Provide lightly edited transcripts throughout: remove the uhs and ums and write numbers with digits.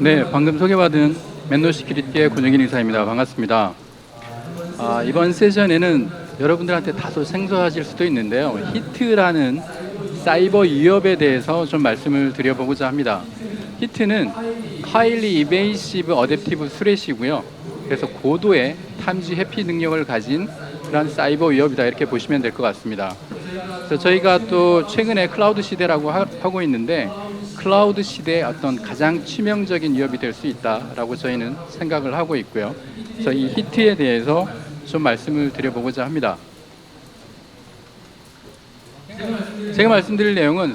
네, 방금 소개받은 맨노 시큐리티의 권영인 이사입니다. 반갑습니다. 이번 세션에는 여러분들한테 다소 생소하실 수도 있는데요. 히트라는 사이버 위협에 대해서 좀 말씀을 드려보고자 합니다. 히트는 Highly Invasive Adaptive Threat이고요. 그래서 고도의 탐지 회피 능력을 가진 그런 사이버 위협이다, 이렇게 보시면 될 것 같습니다. 그래서 저희가 또 최근에 클라우드 시대라고 하고 있는데, 클라우드 시대의 어떤 가장 치명적인 위협이 될 수 있다라고 저희는 생각을 하고 있고요. 그래서 이 히트에 대해서 좀 말씀을 드려보고자 합니다. 제가 말씀드릴 내용은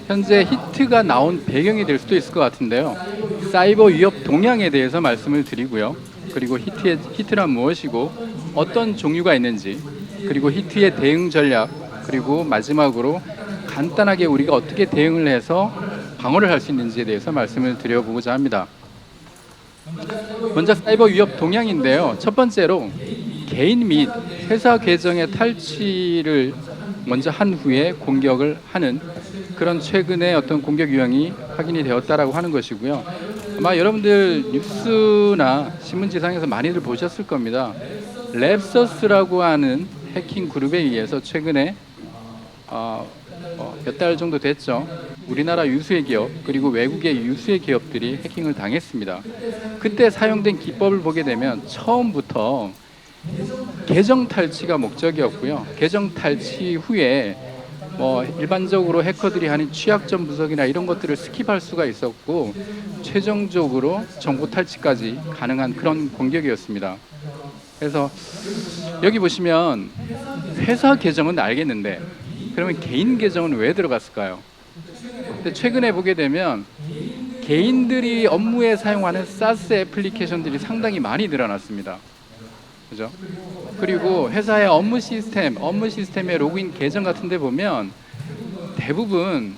현재 히트가 나온 배경이 될 수도 있을 것 같은데요. 사이버 위협 동향에 대해서 말씀을 드리고요. 그리고 히트란 무엇이고 어떤 종류가 있는지, 그리고 히트의 대응 전략, 그리고 마지막으로 간단하게 우리가 어떻게 대응을 해서 방어를 할 수 있는지에 대해서 말씀을 드려보고자 합니다. 먼저 사이버 위협 동향인데요. 첫 번째로 개인 및 회사 계정의 탈취를 먼저 한 후에 공격을 하는 그런 최근의 어떤 공격 유형이 확인이 되었다라고 하는 것이고요. 아마 여러분들 뉴스나 신문지상에서 많이들 보셨을 겁니다. 랩서스라고 하는 해킹 그룹에 의해서 최근에 몇 달 정도 됐죠. 우리나라 유수의 기업, 그리고 외국의 유수의 기업들이 해킹을 당했습니다. 그때 사용된 기법을 보게 되면 처음부터 계정 탈취가 목적이었고요. 계정 탈취 후에 일반적으로 해커들이 하는 취약점 분석이나 이런 것들을 스킵할 수가 있었고, 최종적으로 정보 탈취까지 가능한 그런 공격이었습니다. 그래서 여기 보시면 회사 계정은 알겠는데 그러면 개인 계정은 왜 들어갔을까요? 근데 최근에 보게 되면 개인들이 업무에 사용하는 사스 애플리케이션들이 상당히 많이 늘어났습니다. 그죠? 그리고 회사의 업무 시스템의 로그인 계정 같은 데 보면 대부분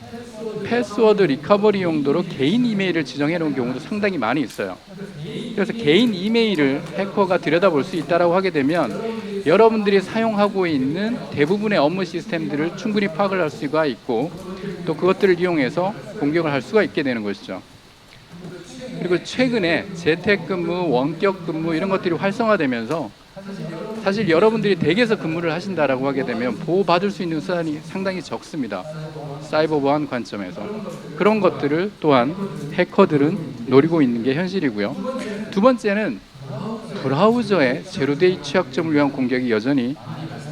패스워드 리커버리 용도로 개인 이메일을 지정해 놓은 경우도 상당히 많이 있어요. 그래서 개인 이메일을 해커가 들여다볼 수 있다라고 하게 되면 여러분들이 사용하고 있는 대부분의 업무 시스템들을 충분히 파악을 할 수가 있고, 또 그것들을 이용해서 공격을 할 수가 있게 되는 것이죠. 그리고 최근에 재택근무, 원격근무 이런 것들이 활성화되면서 사실 여러분들이 댁에서 근무를 하신다라고 하게 되면 보호받을 수 있는 수단이 상당히 적습니다. 사이버 보안 관점에서. 그런 것들을 또한 해커들은 노리고 있는 게 현실이고요. 두 번째는 브라우저의 제로데이 취약점을 위한 공격이 여전히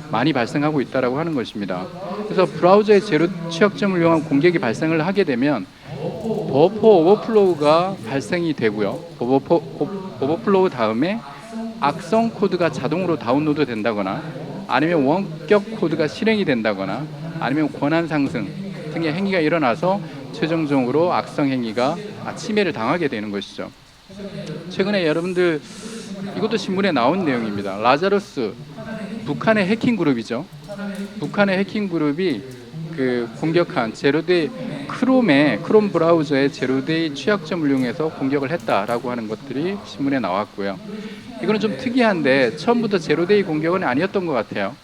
많이 발생하고 있다라고 하는 것입니다. 그래서 브라우저의 제로 취약점을 위한 공격이 발생을 하게 되면 버퍼 오버플로우가 발생이 되고요. 오버플로우 다음에 악성 코드가 자동으로 다운로드 된다거나, 아니면 원격 코드가 실행이 된다거나, 아니면 권한 상승 등의 행위가 일어나서 최종적으로 악성 행위가 침해를 당하게 되는 것이죠. 최근에 여러분들 이것도 신문에 나온 내용입니다. 라자루스, 북한의 해킹 그룹이죠. 북한의 해킹 그룹이 공격한 제로데이 크롬 브라우저의 제로데이 취약점을 이용해서 공격을 했다라고 하는 것들이 신문에 나왔고요. 이거는 좀 특이한데 처음부터 제로데이 공격은 아니었던 것 같아요.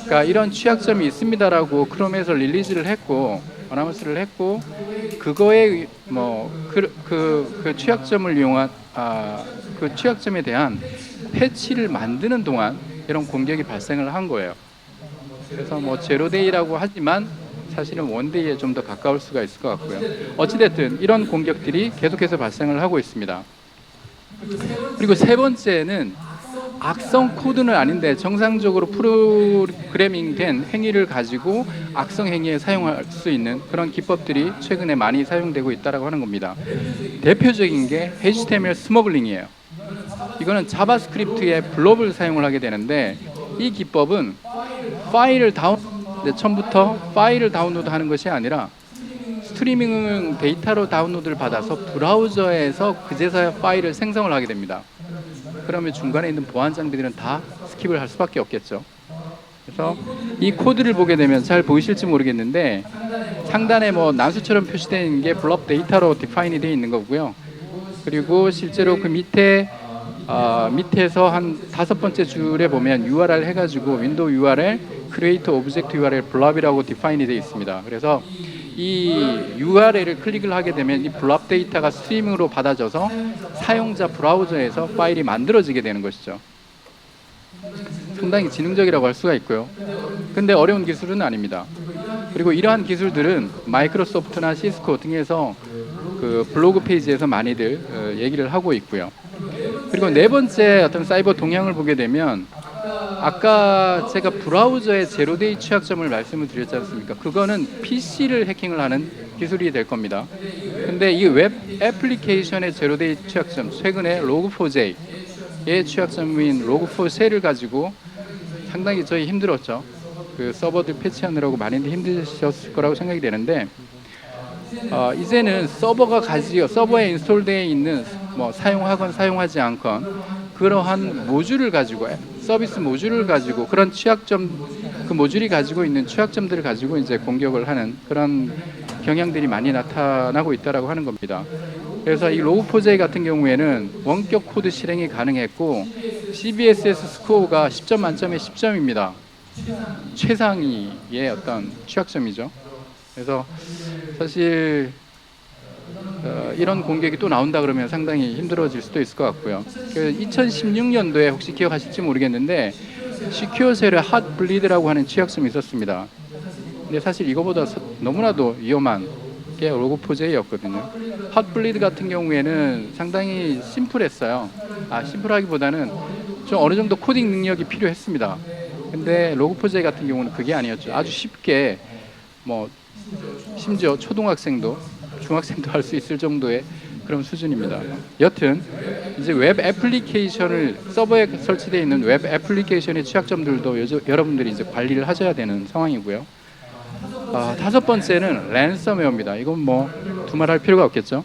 그러니까 이런 취약점이 있습니다라고 크롬에서 릴리즈를 했고, 어나운스를 했고, 그거에 그 취약점을 이용한 그 취약점에 대한 패치를 만드는 동안 이런 공격이 발생을 한 거예요. 그래서 제로데이라고 하지만 사실은 원데이에 좀 더 가까울 수가 있을 것 같고요. 어찌됐든 이런 공격들이 계속해서 발생을 하고 있습니다. 그리고 세 번째는 악성 코드는 아닌데 정상적으로 프로그래밍된 행위를 가지고 악성 행위에 사용할 수 있는 그런 기법들이 최근에 많이 사용되고 있다고 하는 겁니다. 대표적인 게 HTML 스머글링이에요. 이거는 자바스크립트의 블럽을 사용을 하게 되는데, 이 기법은 처음부터 파일을 다운로드하는 것이 아니라 스트리밍 데이터로 다운로드를 받아서 브라우저에서 그제서야 파일을 생성을 하게 됩니다. 그러면 중간에 있는 보안 장비들은 다 스킵을 할 수밖에 없겠죠. 그래서 이 코드를 보게 되면 잘 보이실지 모르겠는데, 상단에 난수처럼 표시되어 있는 게 블럽 데이터로 디파인이 되어 있는 거고요. 그리고 실제로 그 밑에서 한 5번째 줄에 보면 URL 해가지고 윈도우 URL, create object URL 블럽이라고 디파인이 되어 있습니다. 그래서 이 URL을 클릭을 하게 되면 이 블랍 데이터가 스트리밍으로 받아져서 사용자 브라우저에서 파일이 만들어지게 되는 것이죠. 상당히 지능적이라고 할 수가 있고요. 근데 어려운 기술은 아닙니다. 그리고 이러한 기술들은 마이크로소프트나 시스코 등에서 그 블로그 페이지에서 많이들 얘기를 하고 있고요. 그리고 네 번째 어떤 사이버 동향을 보게 되면 아까 제가 브라우저의 제로데이 취약점을 말씀을 드렸지 않습니까? 그거는 PC를 해킹을 하는 기술이 될 겁니다. 근데 이 웹 애플리케이션의 제로데이 취약점, 최근에 로그4j의 취약점인 로그4쉘을 가지고 상당히 저희 힘들었죠. 그 서버들 패치하느라고 많이들 힘드셨을 거라고 생각이 되는데 이제는 서버에 인스톨되어 있는 뭐 사용하건 사용하지 않건 그러한 모듈을 가지고 서비스 모듈을 가지고 그런 취약점 그 모듈이 가지고 있는 취약점들을 가지고 이제 공격을 하는 그런 경향들이 많이 나타나고 있다라고 하는 겁니다. 그래서 이 로그4j 같은 경우에는 원격 코드 실행이 가능했고 CBSS 스코어가 10점 만점에 10점입니다. 최상위의 어떤 취약점이죠. 그래서 사실 이런 공격이 또 나온다 그러면 상당히 힘들어질 수도 있을 것 같고요. 2016년도에 혹시 기억하실지 모르겠는데 시큐어쉘의 핫블리드라고 하는 취약점이 있었습니다. 근데 사실 이거보다 너무나도 위험한 게 로그4j였거든요. 핫블리드 같은 경우에는 상당히 심플했어요. 심플하기보다는 좀 어느 정도 코딩 능력이 필요했습니다. 근데 로그4j 같은 경우는 그게 아니었죠. 아주 쉽게 뭐 심지어 초등학생도 중학생도 할 수 있을 정도의 그런 수준입니다. 여튼 이제 웹 애플리케이션을 서버에 설치되어 있는 웹 애플리케이션의 취약점들도 여러분들이 이제 관리를 하셔야 되는 상황이고요. 다섯 번째는 랜섬웨어입니다. 이건 뭐 두말할 필요가 없겠죠.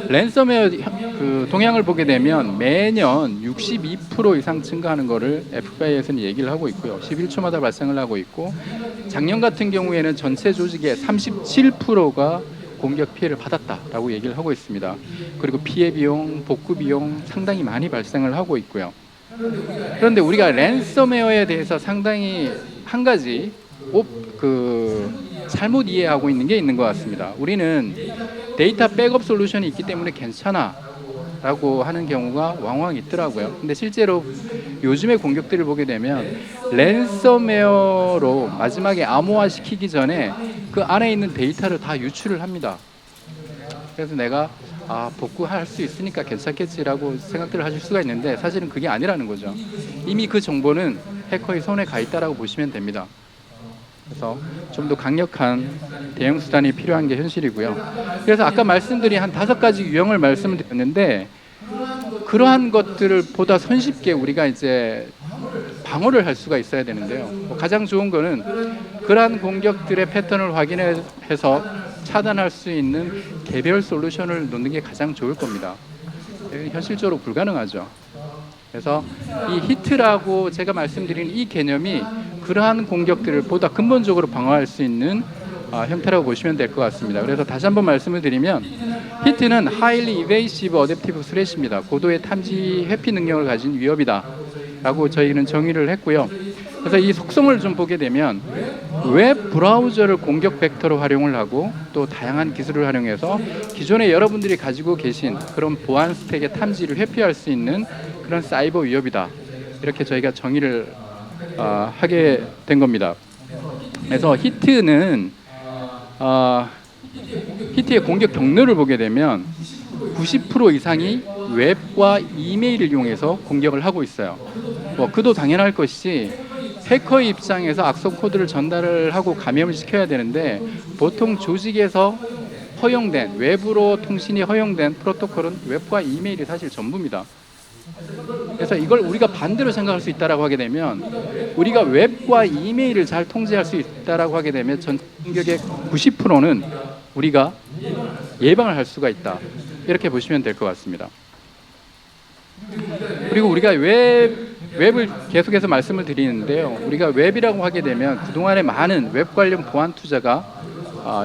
랜섬웨어 그 동향을 보게 되면 매년 62% 이상 증가하는 것을 FBI에서는 얘기를 하고 있고요. 11초마다 발생을 하고 있고 작년 같은 경우에는 전체 조직의 37%가 공격 피해를 받았다라고 얘기를 하고 있습니다. 그리고 피해 비용, 복구 비용 상당히 많이 발생을 하고 있고요. 그런데 우리가 랜섬웨어에 대해서 상당히 한 가지 잘못 이해하고 있는 게 있는 것 같습니다. 우리는 데이터 백업 솔루션이 있기 때문에 괜찮아 라고 하는 경우가 왕왕 있더라고요. 근데 실제로 요즘의 공격들을 보게 되면 랜섬웨어로 마지막에 암호화 시키기 전에 그 안에 있는 데이터를 다 유출을 합니다. 그래서 내가 복구할 수 있으니까 괜찮겠지라고 생각들을 하실 수가 있는데 사실은 그게 아니라는 거죠. 이미 그 정보는 해커의 손에 가 있다라고 보시면 됩니다. 그래서 좀 더 강력한 대응 수단이 필요한 게 현실이고요. 그래서 아까 말씀드린 한 5가지 유형을 말씀드렸는데 그러한 것들을 보다 손쉽게 우리가 이제 방어를 할 수가 있어야 되는데요. 가장 좋은 거는 그러한 공격들의 패턴을 확인해서 차단할 수 있는 개별 솔루션을 놓는 게 가장 좋을 겁니다. 현실적으로 불가능하죠. 그래서 이 히트라고 제가 말씀드린 이 개념이 그러한 공격들을 보다 근본적으로 방어할 수 있는 형태라고 보시면 될 것 같습니다. 그래서 다시 한번 말씀을 드리면 히트는 Highly Evasive Adaptive Threat입니다. 고도의 탐지 회피 능력을 가진 위협이다 라고 저희는 정의를 했고요. 그래서 이 속성을 좀 보게 되면 웹 브라우저를 공격 벡터로 활용을 하고 또 다양한 기술을 활용해서 기존에 여러분들이 가지고 계신 그런 보안 스택의 탐지를 회피할 수 있는 그런 사이버 위협이다. 이렇게 저희가 정의를 하게 된 겁니다. 그래서 히트의 공격 경로를 보게 되면 90% 이상이 웹과 이메일을 이용해서 공격을 하고 있어요. 그도 당연할 것이지 해커의 입장에서 악성 코드를 전달을 하고 감염을 시켜야 되는데 보통 조직에서 허용된 외부로 통신이 허용된 프로토콜은 웹과 이메일이 사실 전부입니다. 그래서 이걸 우리가 반대로 생각할 수 있다라고 하게 되면 우리가 웹과 이메일을 잘 통제할 수 있다라고 하게 되면 전 공격의 90%는 우리가 예방을 할 수가 있다. 이렇게 보시면 될 것 같습니다. 그리고 우리가 웹을 계속해서 말씀을 드리는데요. 우리가 웹이라고 하게 되면 그동안에 많은 웹 관련 보안 투자가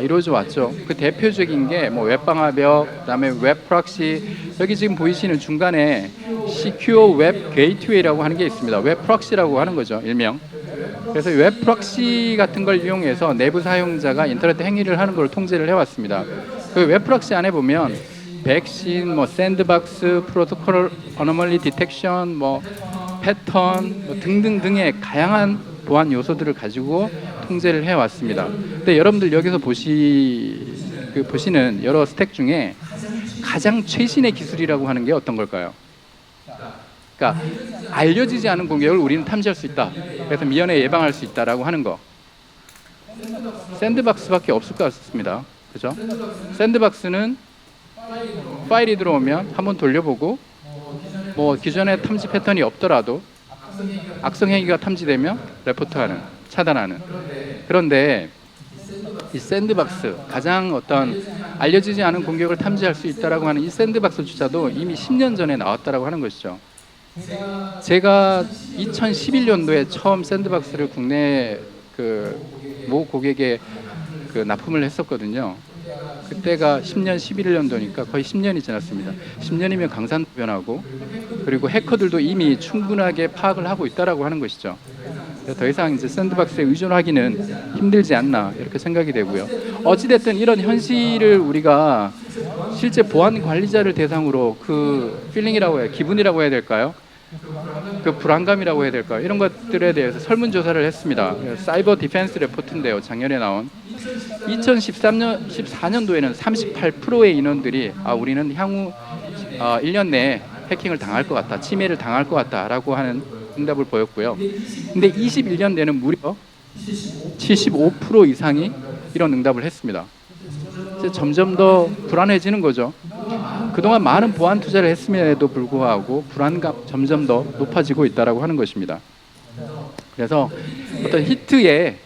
이루어져 왔죠. 그 대표적인 게 웹방화벽, 그다음에 웹 프록시, 여기 지금 보이시는 중간에 Secure Web Gateway라고 하는 게 있습니다. 웹 프록시라고 하는 거죠, 일명. 그래서 웹 프록시 같은 걸 이용해서 내부 사용자가 인터넷 행위를 하는 걸 통제를 해왔습니다. 그 웹 프록시 안에 보면 백신, 뭐 샌드박스, 프로토콜 어노멀리 디텍션, 뭐 패턴 뭐 등등등의 다양한 보안 요소들을 가지고 통제를 해왔습니다. 근데 여러분들 여기서 보시는 여러 스택 중에 가장 최신의 기술이라고 하는 게 어떤 걸까요? 그러니까 알려지지 않은 공격을 우리는 탐지할 수 있다. 그래서 미연에 예방할 수 있다라고 하는 거. 샌드박스밖에 없을 것 같습니다. 그죠? 샌드박스는 파일이 들어오면 한번 돌려보고 뭐 기존에 탐지 패턴이 없더라도 악성 행위가 탐지되면 레포트하는, 차단하는. 그런데 이 샌드박스, 가장 어떤 알려지지 않은 공격을 탐지할 수 있다라고 하는 이 샌드박스조차도 이미 10년 전에 나왔다라고 하는 것이죠. 제가 2011년도에 처음 샌드박스를 국내 모 고객에 납품을 했었거든요. 그때가 10년, 11년도니까 거의 10년이 지났습니다. 10년이면 강산도 변하고 그리고 해커들도 이미 충분하게 파악을 하고 있다라고 하는 것이죠. 더 이상 이제 샌드박스에 의존하기는 힘들지 않나 이렇게 생각이 되고요. 어찌됐든 이런 현실을 우리가 실제 보안 관리자를 대상으로 그 필링이라고 해야, 기분이라고 해야 될까요? 그 불안감이라고 해야 될까요? 이런 것들에 대해서 설문조사를 했습니다. 사이버 디펜스 레포트인데요. 작년에 나온 2014년도에는 38%의 인원들이 우리는 향후 1년 내에 해킹을 당할 것 같다, 침해를 당할 것 같다라고 하는 응답을 보였고요. 근데 21년대는 무려 75% 이상이 이런 응답을 했습니다. 이제 점점 더 불안해지는 거죠. 그동안 많은 보안 투자를 했음에도 불구하고 불안감 점점 더 높아지고 있다라고 하는 것입니다. 그래서 어떤 히트의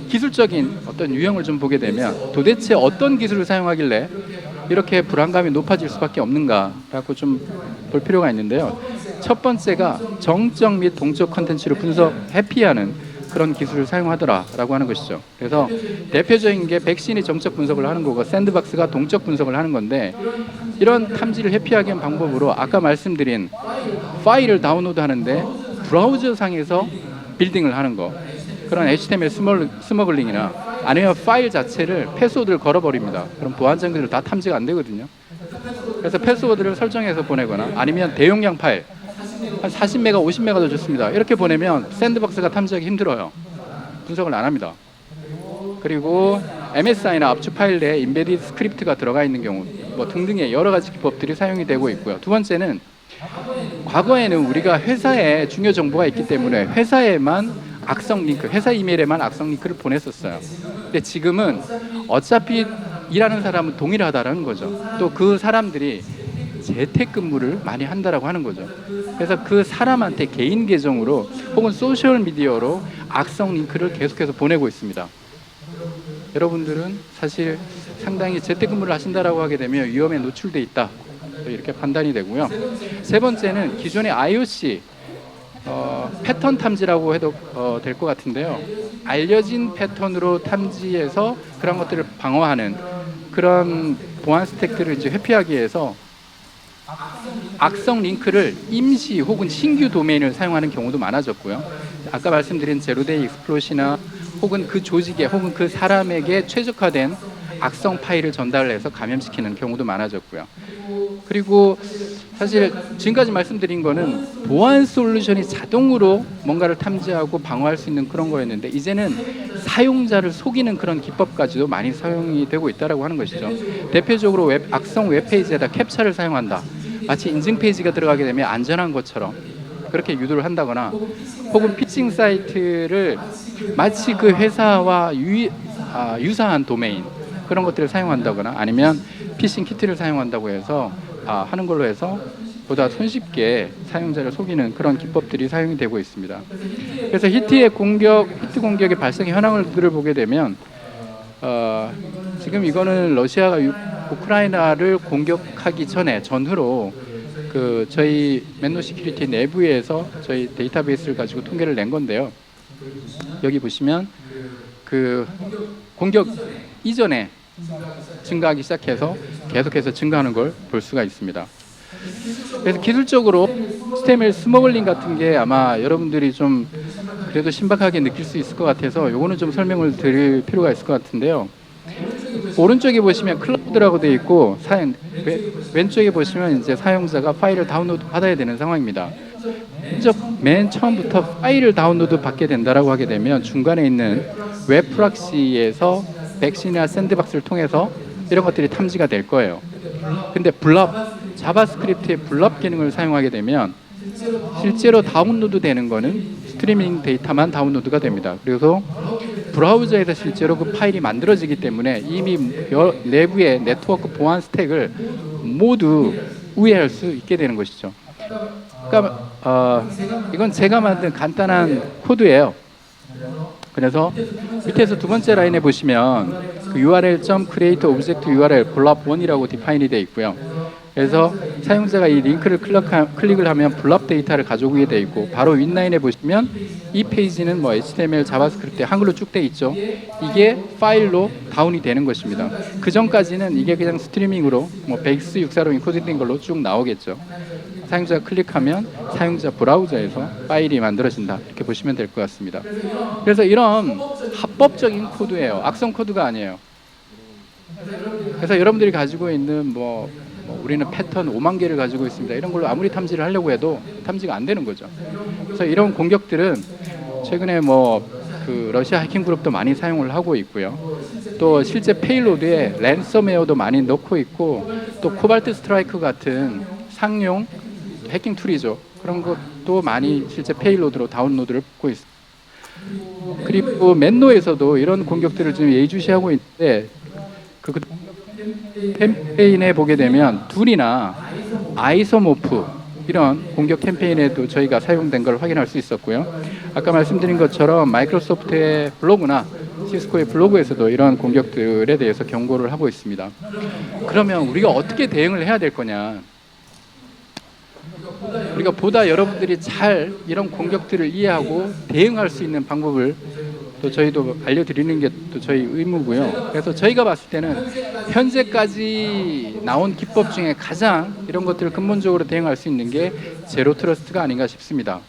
기술적인 어떤 유형을 좀 보게 되면 도대체 어떤 기술을 사용하길래 이렇게 불안감이 높아질 수밖에 없는가라고 좀 볼 필요가 있는데요. 첫 번째가 정적 및 동적 컨텐츠를 해피하는 그런 기술을 사용하더라라고 하는 것이죠. 그래서 대표적인 게 백신이 정적 분석을 하는 거고 샌드박스가 동적 분석을 하는 건데, 이런 탐지를 회피하기 위한 방법으로 아까 말씀드린 파일을 다운로드 하는데 브라우저 상에서 빌딩을 하는 거, 그런 HTML 스머글링이나 아니면 파일 자체를 패스워드를 걸어버립니다. 그럼 보안 장비들 다 탐지가 안 되거든요. 그래서 패스워드를 설정해서 보내거나 아니면 대용량 파일 한 40메가, 50메가도 좋습니다. 이렇게 보내면 샌드박스가 탐지하기 힘들어요. 분석을 안 합니다. 그리고 MSI나 압축 파일 내에 인베디드 스크립트가 들어가 있는 경우 뭐 등등의 여러 가지 기법들이 사용이 되고 있고요. 두 번째는 과거에는 우리가 회사에 중요 정보가 있기 때문에 회사에만 악성 링크, 회사 이메일에만 악성 링크를 보냈었어요. 근데 지금은 어차피 일하는 사람은 동일하다라는 거죠. 또 그 사람들이 재택근무를 많이 한다라고 하는 거죠. 그래서 그 사람한테 개인 계정으로 혹은 소셜 미디어로 악성 링크를 계속해서 보내고 있습니다. 여러분들은 사실 상당히 재택근무를 하신다라고 하게 되면 위험에 노출돼 있다, 이렇게 판단이 되고요. 세 번째는 기존의 IOC 패턴 탐지라고 해도 될 것 같은데요. 알려진 패턴으로 탐지해서 그런 것들을 방어하는 그런 보안 스택들을 이제 회피하기 위해서 악성 링크를 임시 혹은 신규 도메인을 사용하는 경우도 많아졌고요. 아까 말씀드린 제로데이 익스플로시나 혹은 그 조직에 혹은 그 사람에게 최적화된 악성 파일을 전달해서 감염시키는 경우도 많아졌고요. 그리고 사실 지금까지 말씀드린 거는 보안 솔루션이 자동으로 뭔가를 탐지하고 방어할 수 있는 그런 거였는데, 이제는 사용자를 속이는 그런 기법까지도 많이 사용이 되고 있다고 하는 것이죠. 대표적으로 악성 웹페이지에다 캡처를 사용한다. 마치 인증 페이지가 들어가게 되면 안전한 것처럼 그렇게 유도를 한다거나, 혹은 피싱 사이트를 마치 그 회사와 유사한 도메인 그런 것들을 사용한다거나, 아니면 피싱 키트를 사용한다고 해서 하는 걸로 해서 보다 손쉽게 사용자를 속이는 그런 기법들이 사용이 되고 있습니다. 그래서 히트 공격의 발생 현황을 보게 되면 지금 이거는 러시아가 우크라이나를 공격하기 전후로 저희 맨노 시큐리티 내부에서 저희 데이터베이스를 가지고 통계를 낸 건데요. 여기 보시면 공격 이전에 증가하기 시작해서 계속해서 증가하는 걸 볼 수가 있습니다. 그래서 기술적으로 HTML 스머글링 같은 게 아마 여러분들이 좀 그래도 신박하게 느낄 수 있을 것 같아서 요거는 좀 설명을 드릴 필요가 있을 것 같은데요. 오른쪽에 보시면 클라우드라고 되어 있고 왼쪽에 보시면 이제 사용자가 파일을 다운로드 받아야 되는 상황입니다. 먼저 맨 처음부터 파일을 다운로드 받게 된다라고 하게 되면 중간에 있는 웹 프락시에서 백신이나 샌드박스를 통해서 이런 것들이 탐지가 될 거예요. 근데 자바스크립트의 블럽 기능을 사용하게 되면 실제로 다운로드 되는 거는 스트리밍 데이터만 다운로드가 됩니다. 그래서 브라우저에서 실제로 그 파일이 만들어지기 때문에 이미 내부의 네트워크 보안 스택을 모두 우회할 수 있게 되는 것이죠. 그러니까 이건 제가 만든 간단한 코드예요. 그래서 밑에서 두 번째 라인에 보시면 그 URL.create object URL blob1이라고 디파인이 되어 있고요. 그래서 사용자가 이 링크를 클릭을 하면 블럽 데이터를 가져오게 되어 있고 바로 윗라인에 보시면 이 페이지는 뭐 HTML, 자바스크립트 한글로 쭉 되어 있죠. 이게 파일로 다운이 되는 것입니다. 그 전까지는 이게 그냥 스트리밍으로 뭐 베이스 64로 인코딩된 걸로 쭉 나오겠죠. 사용자가 클릭하면 사용자 브라우저에서 파일이 만들어진다 이렇게 보시면 될 것 같습니다. 그래서 이런 합법적인 코드예요. 악성 코드가 아니에요. 그래서 여러분들이 가지고 있는 뭐 우리는 패턴 5만 개를 가지고 있습니다. 이런 걸로 아무리 탐지를 하려고 해도 탐지가 안 되는 거죠. 그래서 이런 공격들은 최근에 그 러시아 해킹 그룹도 많이 사용을 하고 있고요. 또 실제 페일로드에 랜섬웨어도 많이 넣고 있고 또 코발트 스트라이크 같은 상용 해킹 툴이죠. 그런 것도 많이 실제 페일로드로 다운로드를 받고 있습니다. 그리고 맨노에서도 이런 공격들을 지금 예의주시하고 있는데 그 캠페인에 보게 되면 툴이나 아이소모프 이런 공격 캠페인에도 저희가 사용된 걸 확인할 수 있었고요. 아까 말씀드린 것처럼 마이크로소프트의 블로그나 시스코의 블로그에서도 이런 공격들에 대해서 경고를 하고 있습니다. 그러면 우리가 어떻게 대응을 해야 될 거냐? 우리가 보다 여러분들이 잘 이런 공격들을 이해하고 대응할 수 있는 방법을 또 저희도 알려드리는 게 또 저희 의무고요. 그래서 저희가 봤을 때는 현재까지 나온 기법 중에 가장 이런 것들을 근본적으로 대응할 수 있는 게 제로 트러스트가 아닌가 싶습니다.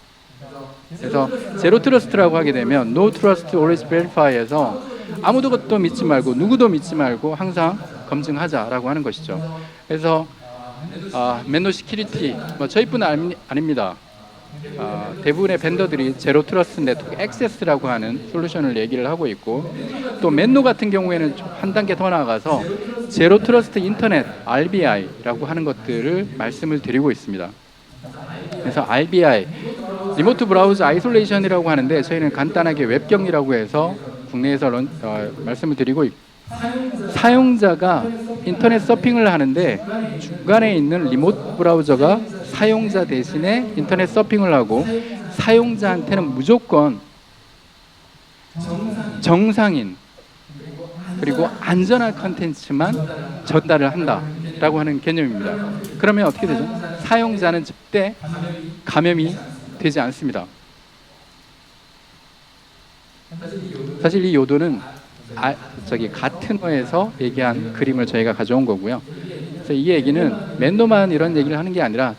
그래서 제로 트러스트라고 하게 되면 No Trust Always Verify에서 아무것도 믿지 말고 누구도 믿지 말고 항상 검증하자라고 하는 것이죠. 그래서 맨노 시큐리티 저희뿐 아닙니다. 대부분의 벤더들이 제로 트러스트 네트워크 액세스라고 하는 솔루션을 얘기를 하고 있고 또 맨노 같은 경우에는 한 단계 더 나아가서 제로 트러스트 인터넷 RBI라고 하는 것들을 말씀을 드리고 있습니다. 그래서 RBI 리모트 브라우저 아이솔레이션이라고 하는데 저희는 간단하게 웹경이라고 해서 국내에서 말씀을 드리고 있고 사용자가 인터넷 서핑을 하는데 중간에 있는 리모트 브라우저가 사용자 대신에 인터넷 서핑을 하고 사용자한테는 무조건 정상인 그리고 안전한 컨텐츠만 전달을 한다라고 하는 개념입니다. 그러면 어떻게 되죠? 사용자는 절대 감염이 되지 않습니다. 사실 이 요도는 가트너에서 얘기한 그림을 저희가 가져온 거고요. 그래서 이 얘기는 맨노만 이런 얘기를 하는 게 아니라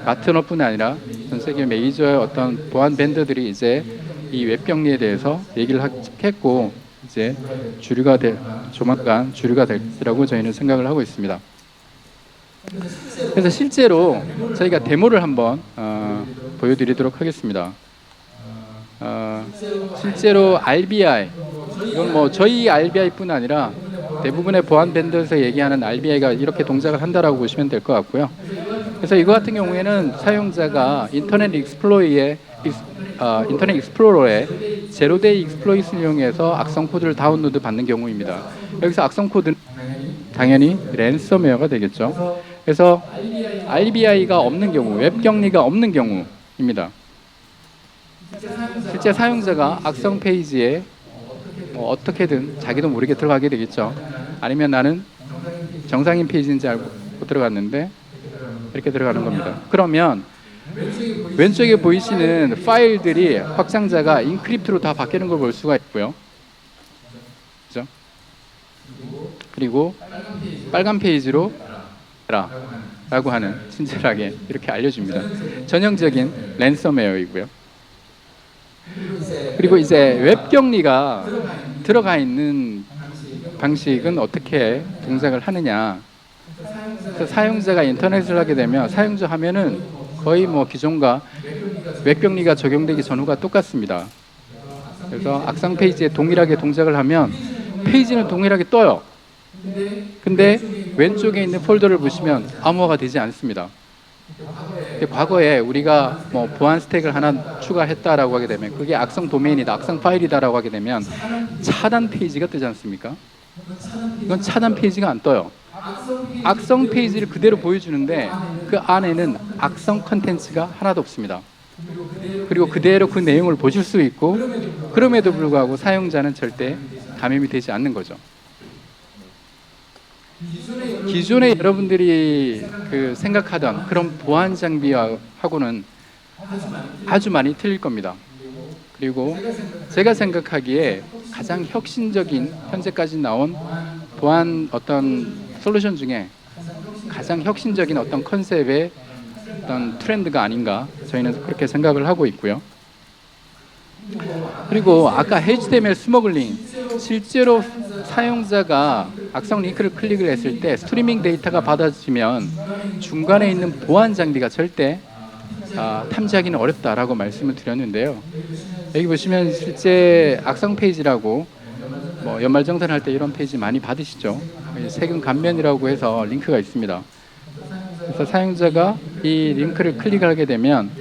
가트너뿐 아니라 전 세계 메이저의 어떤 보안 밴드들이 이제 이 웹경리에 대해서 얘기를 했고 이제 조만간 주류가 될 거라고 저희는 생각을 하고 있습니다. 그래서 실제로 저희가 데모를 한번 보여드리도록 하겠습니다. 실제로 RBI 이건 저희 RBI뿐 아니라 대부분의 보안 밴드에서 얘기하는 RBI가 이렇게 동작을 한다라고 보시면 될 것 같고요. 그래서 이거 같은 경우에는 사용자가 인터넷 익스플로러의 제로데이 익스플로이트를 이용해서 악성 코드를 다운로드 받는 경우입니다. 여기서 악성 코드는 당연히 랜섬웨어가 되겠죠. 그래서 RBI가 없는 경우, 웹경리가 없는 경우입니다. 실제 사용자가 악성 페이지에 어떻게든 자기도 모르게 들어가게 되겠죠. 아니면 나는 정상인 페이지인지 알고 들어갔는데 이렇게 들어가는 겁니다. 그러면 왼쪽에 보이시는 파일들이 확장자가 인크립트로 다 바뀌는 걸 볼 수가 있고요. 그죠? 그리고 빨간 페이지로 라고 하는 친절하게 이렇게 알려줍니다. 전형적인 랜섬웨어이고요. 그리고 이제 웹 격리가 들어가 있는 방식은 어떻게 동작을 하느냐. 그래서 사용자가 인터넷을 하게 되면 사용자 화면은 거의 뭐 기존과 웹 격리가 적용되기 전후가 똑같습니다. 그래서 악성 페이지에 동일하게 동작을 하면 페이지는 동일하게 떠요. 근데 왼쪽에 있는 폴더를 보시면 암호화가 되지 않습니다. 과거에 우리가 뭐 보안 스택을 하나 추가했다라고 하게 되면 그게 악성 도메인이다, 악성 파일이다라고 하게 되면 차단 페이지가 뜨지 않습니까? 이건 차단 페이지가 안 떠요. 악성 페이지를 그대로 보여주는데 그 안에는 악성 컨텐츠가 하나도 없습니다. 그리고 그대로 그 내용을 보실 수 있고 그럼에도 불구하고 사용자는 절대 감염이 되지 않는 거죠. 기존에 여러분들이 그 생각하던 그런 보안 장비하고는 아주 많이 틀릴 겁니다. 그리고 제가 생각하기에 가장 혁신적인 현재까지 나온 보안 어떤 솔루션 중에 가장 혁신적인 어떤 컨셉의 어떤 트렌드가 아닌가 저희는 그렇게 생각을 하고 있고요. 그리고 아까 HTML 스머글링 실제로 사용자가 악성 링크를 클릭을 했을 때 스트리밍 데이터가 받아지면 중간에 있는 보안 장비가 절대 탐지하기는 어렵다라고 말씀을 드렸는데요. 여기 보시면 실제 악성 페이지라고 뭐 연말정산할 때 이런 페이지 많이 받으시죠. 세금 감면이라고 해서 링크가 있습니다. 그래서 사용자가 이 링크를 클릭하게 되면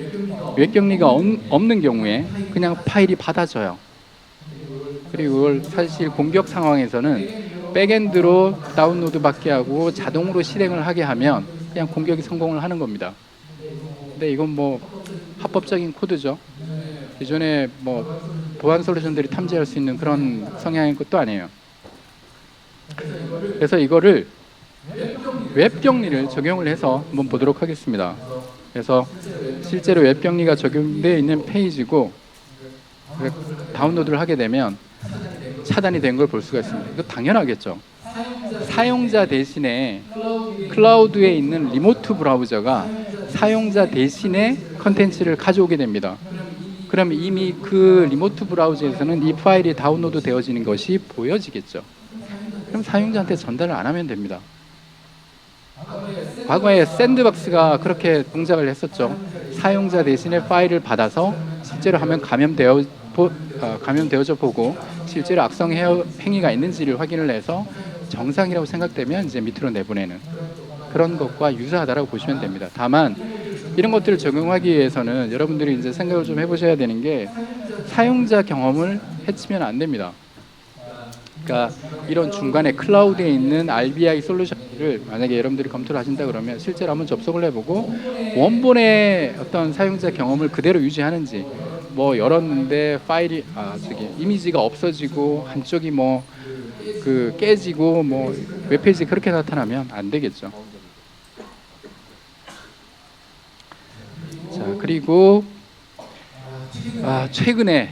웹격리가 없는 경우에 그냥 파일이 받아져요. 그리고 사실 공격 상황에서는 백엔드로 다운로드 받게 하고 자동으로 실행을 하게 하면 그냥 공격이 성공을 하는 겁니다. 근데 이건 뭐 합법적인 코드죠. 기존에 뭐 보안 솔루션들이 탐지할 수 있는 그런 성향의 것도 아니에요. 그래서 이거를 웹격리를 적용을 해서 한번 보도록 하겠습니다. 그래서 실제로 웹격리가 적용되어 있는 페이지고 다운로드를 하게 되면 차단이 된 걸 볼 수가 있습니다. 이거 당연하겠죠. 사용자 대신에 클라우드에 있는 리모트 브라우저가 사용자 대신에 컨텐츠를 가져오게 됩니다. 그럼 이미 그 리모트 브라우저에서는 이 파일이 다운로드 되어지는 것이 보여지겠죠. 그럼 사용자한테 전달을 안 하면 됩니다. 과거에 샌드박스가 그렇게 동작을 했었죠. 사용자 대신에 파일을 받아서 실제로 하면 감염되어져 보고 실제로 악성 행위가 있는지를 확인을 해서 정상이라고 생각되면 이제 밑으로 내보내는 그런 것과 유사하다라고 보시면 됩니다. 다만 이런 것들을 적용하기 위해서는 여러분들이 이제 생각을 좀 해보셔야 되는 게 사용자 경험을 해치면 안 됩니다. 그러니까 이런 중간에 클라우드에 있는 RBI 솔루션을 만약에 여러분들이 검토를 하신다 그러면 실제로 한번 접속을 해보고 원본의 어떤 사용자 경험을 그대로 유지하는지 뭐 열었는데 파일이 이미지가 없어지고 한쪽이 뭐 그 깨지고 뭐 웹페이지 그렇게 나타나면 안 되겠죠. 자, 그리고 최근에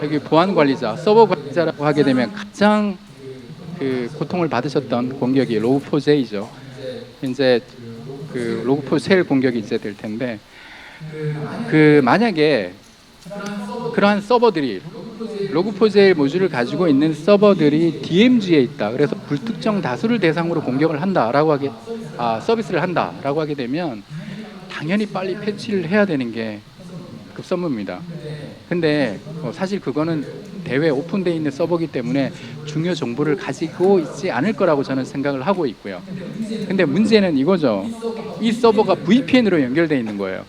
여기 보안 관리자, 서버 관리자라고 하게 되면 가장 그 고통을 받으셨던 공격이 로그4j죠. 이제 그 로그4쉘 공격이 이제 될 텐데 그 만약에 그러한 서버들이 로그4j 모듈을 가지고 있는 서버들이 DMZ에 있다. 그래서 불특정 다수를 대상으로 공격을 한다라고 서비스를 한다라고 하게 되면 당연히 빨리 패치를 해야 되는 게 급선무입니다. 근데 사실 그거는 대외 오픈되어 있는 서버이기 때문에 중요 정보를 가지고 있지 않을 거라고 저는 생각을 하고 있고요. 근데 문제는 이거죠. 이 서버가 VPN으로 연결되어 있는 거예요.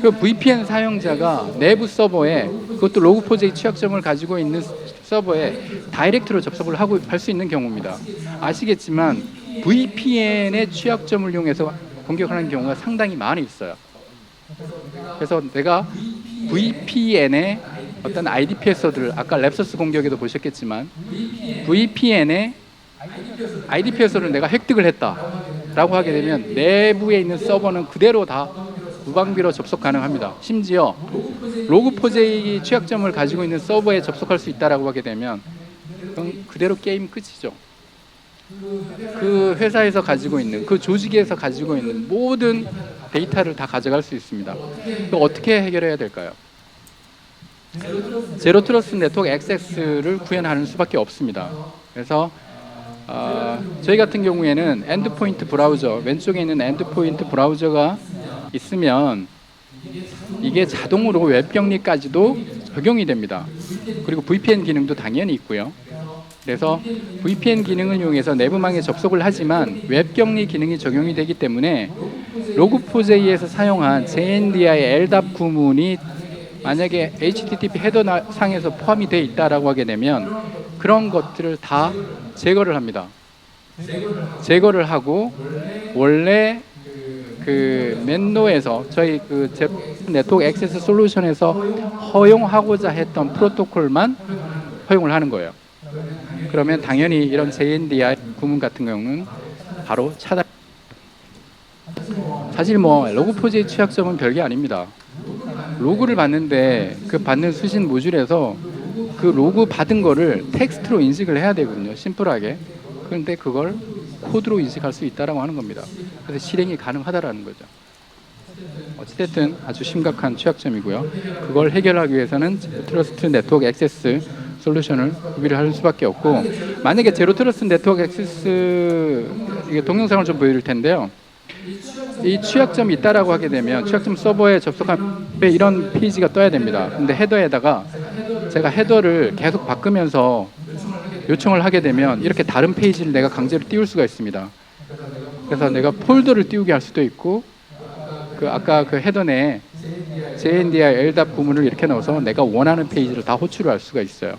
그 VPN 사용자가 내부 서버에 그것도 로그4j 취약점을 가지고 있는 서버에 다이렉트로 접속을 할 수 있는 경우입니다. 아시겠지만 VPN의 취약점을 이용해서 공격하는 경우가 상당히 많이 있어요. 그래서 내가 VPN의 어떤 ID 패스워드를 아까 랩서스 공격에도 보셨겠지만 VPN의 ID 패스워드를 내가 획득을 했다라고 하게 되면 내부에 있는 서버는 그대로 다 무방비로 접속 가능합니다. 심지어 로그4j 취약점을 가지고 있는 서버에 접속할 수 있다라고 하게 되면 그대로 게임 끝이죠. 그 회사에서 가지고 있는 그 조직에서 가지고 있는 모든 데이터를 다 가져갈 수 있습니다. 그 어떻게 해결해야 될까요? 제로 트러스트 네트워크 액세스를 구현하는 수밖에 없습니다. 그래서 저희 같은 경우에는 엔드포인트 브라우저, 왼쪽에 있는 엔드포인트 브라우저가 있으면 이게 자동으로 웹 격리까지도 적용이 됩니다. 그리고 VPN 기능도 당연히 있고요. 그래서 VPN 기능을 이용해서 내부망에 접속을 하지만 웹 격리 기능이 적용이 되기 때문에 로그4j에서 사용한 JNDI LDAP 구문이 만약에 HTTP 헤더 상에서 포함이 되어 있다라고 하게 되면 그런 것들을 다 제거를 합니다. 제거를 하고 원래 그 맨노에서 저희 그 네트워크 액세스 솔루션에서 허용하고자 했던 프로토콜만 허용을 하는 거예요. 그러면 당연히 이런 JNDI 구문 같은 경우는 바로 차단. 사실 뭐 로그4j 취약점은 별게 아닙니다. 로그를 받는데 그 받는 수신 모듈에서 그 로그 받은 거를 텍스트로 인식을 해야 되거든요. 심플하게. 그런데 그걸 코드로 인식할 수 있다라고 하는 겁니다. 그래서 실행이 가능하다라는 거죠. 어찌됐든 아주 심각한 취약점이고요. 그걸 해결하기 위해서는 트러스트 네트워크 액세스 솔루션을 구비를 할 수밖에 없고, 만약에 제로 트러스트 네트워크 액세스 이게 동영상을 좀 보여드릴 텐데요. 이 취약점이 있다라고 하게 되면 취약점 서버에 접속한 이런 페이지가 떠야 됩니다. 근데 헤더에다가 제가 헤더를 계속 바꾸면서 요청을 하게 되면 이렇게 다른 페이지를 내가 강제로 띄울 수가 있습니다. 그래서 내가 폴더를 띄우게 할 수도 있고, 그 아까 그 헤더 내에 JNDI LDAP 구문을 이렇게 넣어서 내가 원하는 페이지를 다 호출을 할 수가 있어요.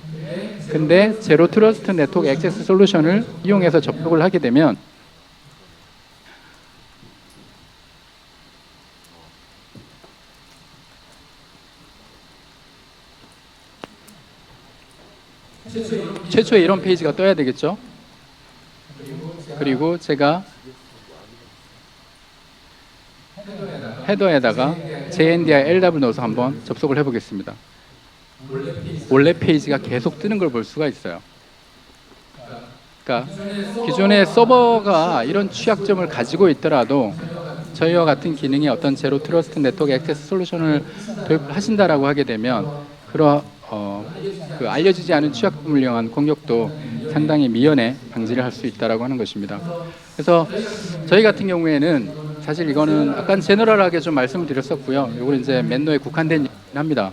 근데 제로 트러스트 네트워크 액세스 솔루션을 이용해서 접속을 하게 되면 최초에 이런 페이지가 떠야 되겠죠. 그리고 제가 헤더에다가 JNDI LDAP을 넣어서 한번 접속을 해보겠습니다. 원래 페이지가 계속 뜨는 걸 볼 수가 있어요. 그러니까 기존의 서버가 이런 취약점을 가지고 있더라도 저희와 같은 기능의 어떤 제로 트러스트 네트워크 액세스 솔루션을 도입하신다라고 하게 되면 그 알려지지 않은 취약점을 이용한 공격도 상당히 미연에 방지를 할 수 있다라고 하는 것입니다. 그래서 저희 같은 경우에는 사실 이거는 약간 제너럴하게 좀 말씀을 드렸었고요. 이거는 이제 맨노에 국한된 일이긴 합니다.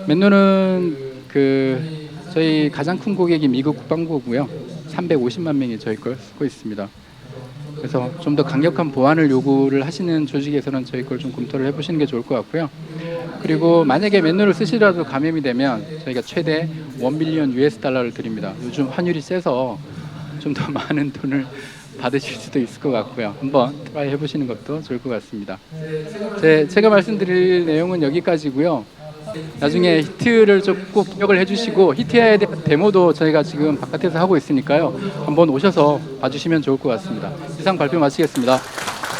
맨노는 그 저희 가장 큰 고객이 미국 국방부고요. 350만 명이 저희 걸 쓰고 있습니다. 그래서 좀 더 강력한 보안을 요구를 하시는 조직에서는 저희 걸 좀 검토를 해보시는 게 좋을 것 같고요. 그리고 만약에 맨노를 쓰시더라도 감염이 되면 저희가 최대 1밀리언 US 달러를 드립니다. 요즘 환율이 세서 좀 더 많은 돈을 받으실 수도 있을 것 같고요. 한번 트라이 해보시는 것도 좋을 것 같습니다. 제가 말씀드릴 내용은 여기까지고요. 나중에 히트를 좀 꼭 기억을 해주시고, 히트에 대한 데모도 저희가 지금 바깥에서 하고 있으니까요. 한번 오셔서 봐주시면 좋을 것 같습니다. 이상 발표 마치겠습니다.